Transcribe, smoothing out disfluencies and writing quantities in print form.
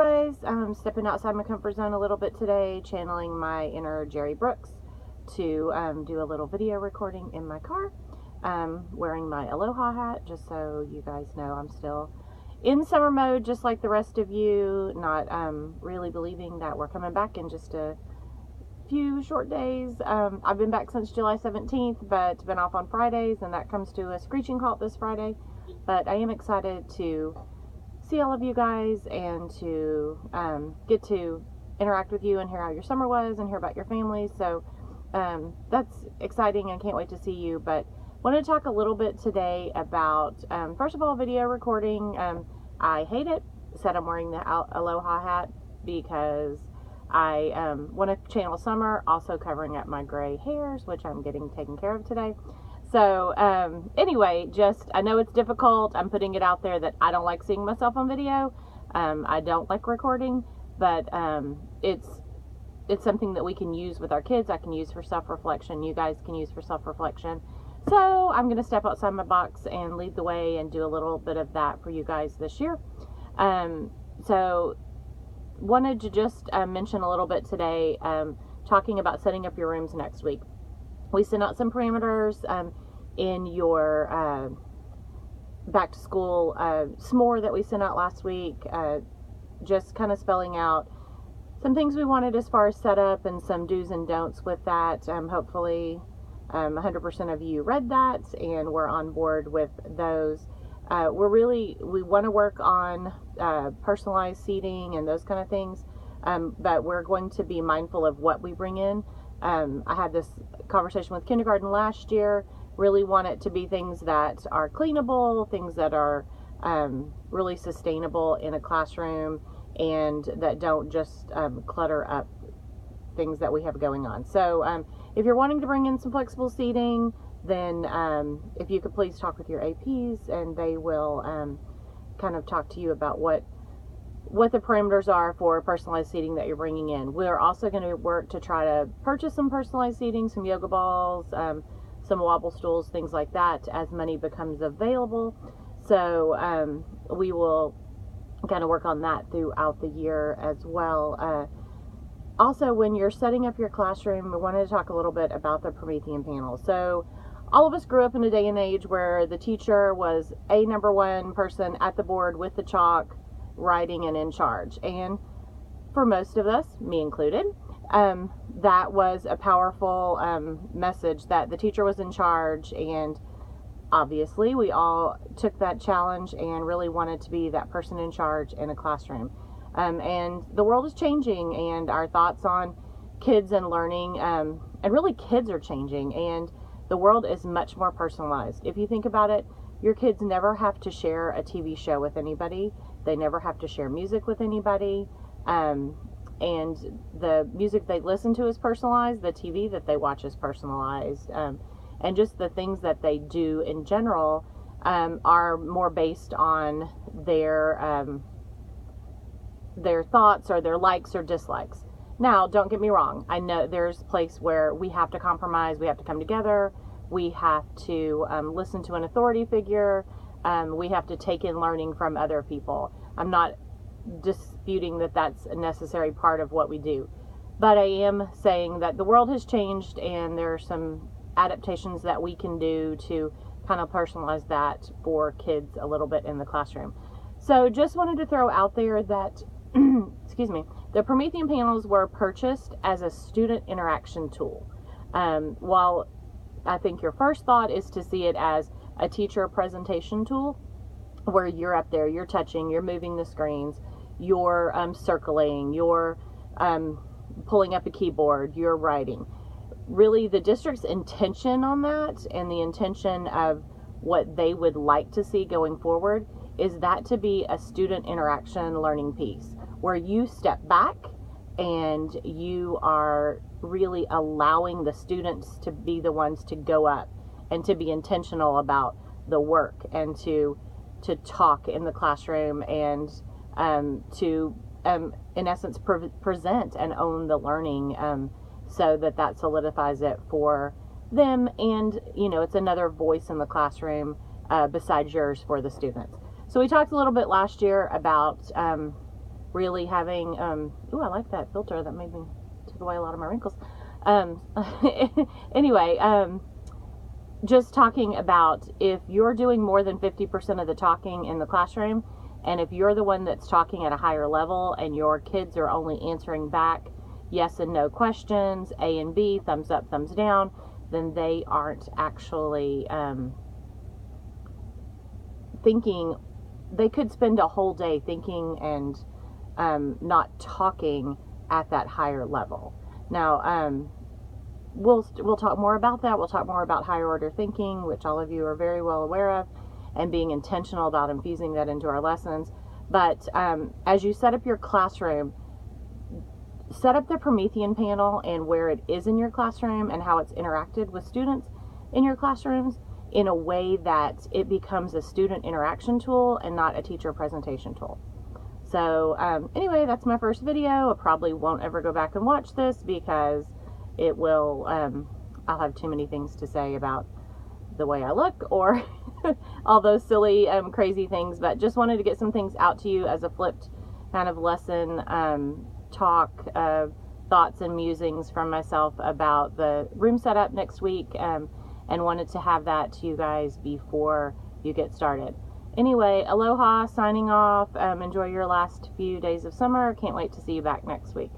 guys, I'm stepping outside my comfort zone a little bit today, channeling my inner Jerry Brooks to do a little video recording in my car, wearing my aloha hat, just so you guys know I'm still in summer mode, just like the rest of you, not really believing that we're coming back in just a few short days. I've been back since July 17th, but been off on Fridays, and that comes to a screeching halt this Friday. But I am excited to see all of you guys and to get to interact with you and hear how your summer was and hear about your families. So that's exciting. I can't wait to see you. But I want to talk a little bit today about, first of all, video recording. I hate it. Said I'm wearing the aloha hat because I want to channel summer, also covering up my gray hairs, which I'm getting taken care of today. So, anyway, I know it's difficult. I'm putting it out there that I don't like seeing myself on video. I don't like recording, but it's something that we can use with our kids. I can use for self-reflection. You guys can use for self-reflection. So I'm going to step outside my box and lead the way and do a little bit of that for you guys this year. So wanted to just mention a little bit today, talking about setting up your rooms next week. We sent out some parameters in your back to school s'more that we sent out last week, just kind of spelling out some things we wanted as far as setup and some do's and don'ts with that. Hopefully 100% of you read that and we're on board with those. We want to work on personalized seating and those kind of things, but we're going to be mindful of what we bring in. I had this conversation with kindergarten last year. Really want it to be things that are cleanable, things that are really sustainable in a classroom, and that don't just clutter up things that we have going on. So if you're wanting to bring in some flexible seating, then if you could please talk with your APs, and they will kind of talk to you about what the parameters are for personalized seating that you're bringing in. We're also going to work to try to purchase some personalized seating, some yoga balls, some wobble stools, things like that, as money becomes available. So we will kind of work on that throughout the year as well. Also, when you're setting up your classroom, we wanted to talk a little bit about the Promethean panel. So all of us grew up in a day and age where the teacher was a number one person at the board with the chalk, writing and in charge. And for most of us, me included, that was a powerful message that the teacher was in charge, and obviously we all took that challenge and really wanted to be that person in charge in a classroom. And the world is changing, and our thoughts on kids and learning, and really kids are changing, and the world is much more personalized. If you think about it, your kids never have to share a TV show with anybody. They never have to share music with anybody. And the music they listen to is personalized. The TV that they watch is personalized. And just the things that they do in general are more based on their thoughts or their likes or dislikes. Now, don't get me wrong. I know there's a place where we have to compromise. We have to come together. We have to listen to an authority figure. We have to take in learning from other people. I'm not disputing that that's a necessary part of what we do. But I am saying that the world has changed, and there are some adaptations that we can do to kind of personalize that for kids a little bit in the classroom. So just wanted to throw out there that, excuse me, the Promethean panels were purchased as a student interaction tool. While I think your first thought is to see it as a teacher presentation tool, where you're up there, you're touching, you're moving the screens, you're circling, you're pulling up a keyboard, you're writing. Really, the district's intention on that, and the intention of what they would like to see going forward, is that to be a student interaction learning piece, where you step back and you are really allowing the students to be the ones to go up and to be intentional about the work, and to talk in the classroom, and to in essence present and own the learning, so that solidifies it for them, and it's another voice in the classroom besides yours for the students. So we talked a little bit last year about really having, ooh, I like that filter. That made me, took away a lot of my wrinkles. Anyway, just talking about if you're doing more than 50% of the talking in the classroom, and if you're the one that's talking at a higher level and your kids are only answering back yes and no questions, A and B, thumbs up, thumbs down, then they aren't actually thinking. They could spend a whole day thinking and not talking at that higher level. Now, we'll talk more about that. We'll talk more about higher order thinking, which all of you are very well aware of, and being intentional about infusing that into our lessons. But as you set up your classroom, set up the Promethean panel and where it is in your classroom and how it's interacted with students in your classrooms in a way that it becomes a student interaction tool and not a teacher presentation tool. So anyway, that's my first video. I probably won't ever go back and watch this because it will, I'll have too many things to say about the way I look or all those silly, crazy things, but just wanted to get some things out to you as a flipped kind of lesson, talk, thoughts and musings from myself about the room setup next week, and wanted to have that to you guys before you get started. Anyway, aloha, signing off. Enjoy your last few days of summer. Can't wait to see you back next week.